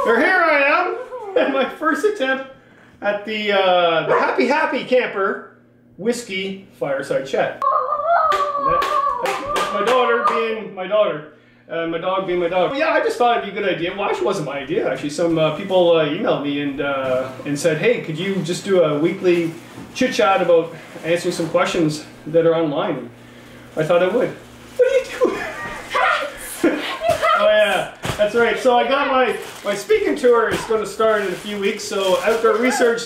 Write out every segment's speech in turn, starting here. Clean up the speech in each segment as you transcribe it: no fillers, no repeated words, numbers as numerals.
Or here I am at my first attempt at the Happy Camper Whiskey Fireside Chat. That's my daughter being my daughter. My dog being my dog. Yeah, I just thought it'd be a good idea. Well, actually, it wasn't my idea. Actually, some people emailed me and said, "Hey, could you just do a weekly chit chat about answering some questions that are online?" And I thought I would. What are you doing? Oh yeah, that's right. So I got my speaking tour is going to start in a few weeks. So Outdoor Research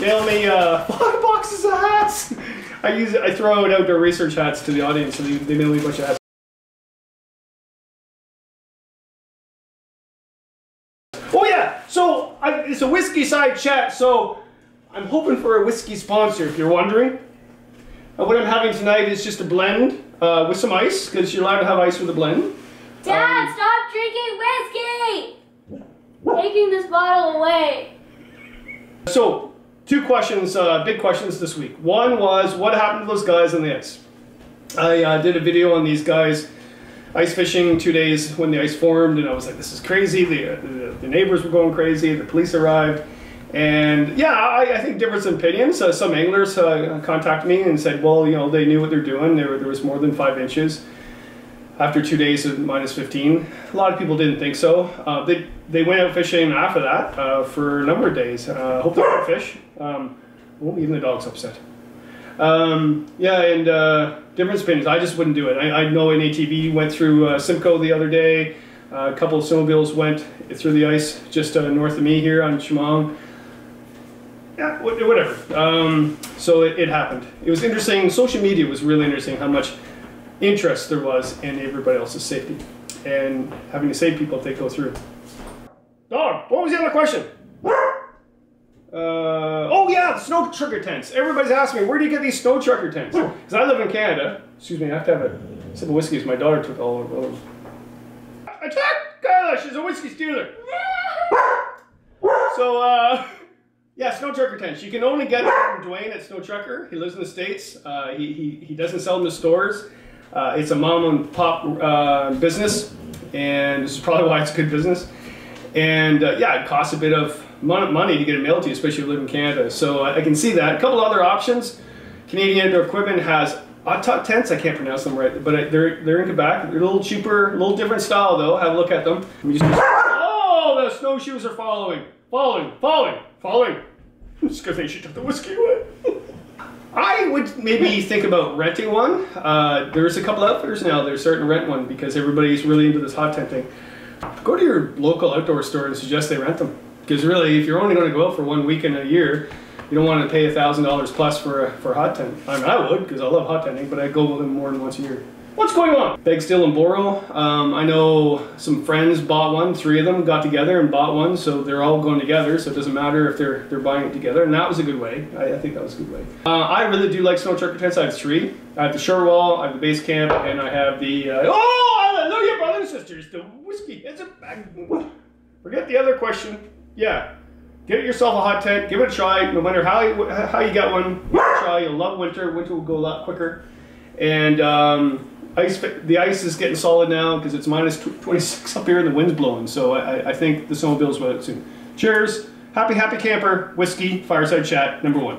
mailed me 5 boxes of hats. I throw out Outdoor Research hats to the audience, so they mail me a bunch of hats. Oh yeah, so it's a whiskey side chat, so I'm hoping for a whiskey sponsor if you're wondering. What I'm having tonight is just a blend with some ice, because you're allowed to have ice with a blend. Dad, stop drinking whiskey! Taking this bottle away. So, 2 questions, big questions this week. One was, what happened to those guys on the ice? I did a video on these guys ice fishing 2 days when the ice formed, and I was like, this is crazy. The neighbors were going crazy, the police arrived, and yeah, I think difference in opinions. Some anglers contacted me and said, well, you know, they knew what they're doing. There was more than 5 inches after 2 days of -15. A lot of people didn't think so. They went out fishing after that for a number of days. Hope they caught fish. Even the dog's upset. Yeah, and different opinions. I just wouldn't do it. I know an ATV went through Simcoe the other day. A couple of snowmobiles went through the ice just north of me here on Chemong. Yeah, whatever. So it happened. It was interesting. Social media was really interesting how much interest there was in everybody else's safety and having to save people if they go through. Dog, what was the other question? Oh yeah, the snow trucker tents. Everybody's asking me, where do you get these snow trucker tents? Because I live in Canada. Excuse me, I have to have a sip of whiskey because my daughter took all of them. Attack Kyla, she's a whiskey stealer. So, yeah, snow trucker tents. You can only get them from Dwayne at Snow Trucker. He lives in the States. He doesn't sell them to stores. It's a mom and pop business, and this is probably why it's a good business. And yeah, it costs a bit of money to get it mailed to you, especially if you live in Canada. So I can see that. A couple other options. Canadian Outdoor Equipment has hot tents. I can't pronounce them right, but they're in Quebec. They're a little cheaper, a little different style though. Have a look at them. Oh, the snowshoes are falling. It's a good thing she took the whiskey away. I would maybe think about renting one. There's a couple outfitters now that are starting to rent one because everybody's really into this hot tent thing. Go to your local outdoor store and suggest they rent them. Because really, if you're only going to go out for 1 week in a year, you don't want to pay $1,000 plus for a hot tent. I mean, I would, because I love hot tenting, but I go with them more than once a year. What's going on? Beg, steal, and borrow. I know some friends bought one. 3 of them got together and bought one, so they're all going together, so it doesn't matter if they're buying it together, and that was a good way. I think that was a good way. I really do like snow trucker tents. I have 3. I have the shore wall, I have the base camp, and I have the, oh, hallelujah, brothers and sisters, the whiskey is it back. Forget the other question. Yeah, get yourself a hot tent, give it a try, no matter how you get one, give it a try. You'll love winter. Winter will go a lot quicker. And the ice is getting solid now because it's -26 up here and the wind's blowing. So I think the snowmobiles will out soon. Cheers. Happy camper, whiskey, fireside chat, #1.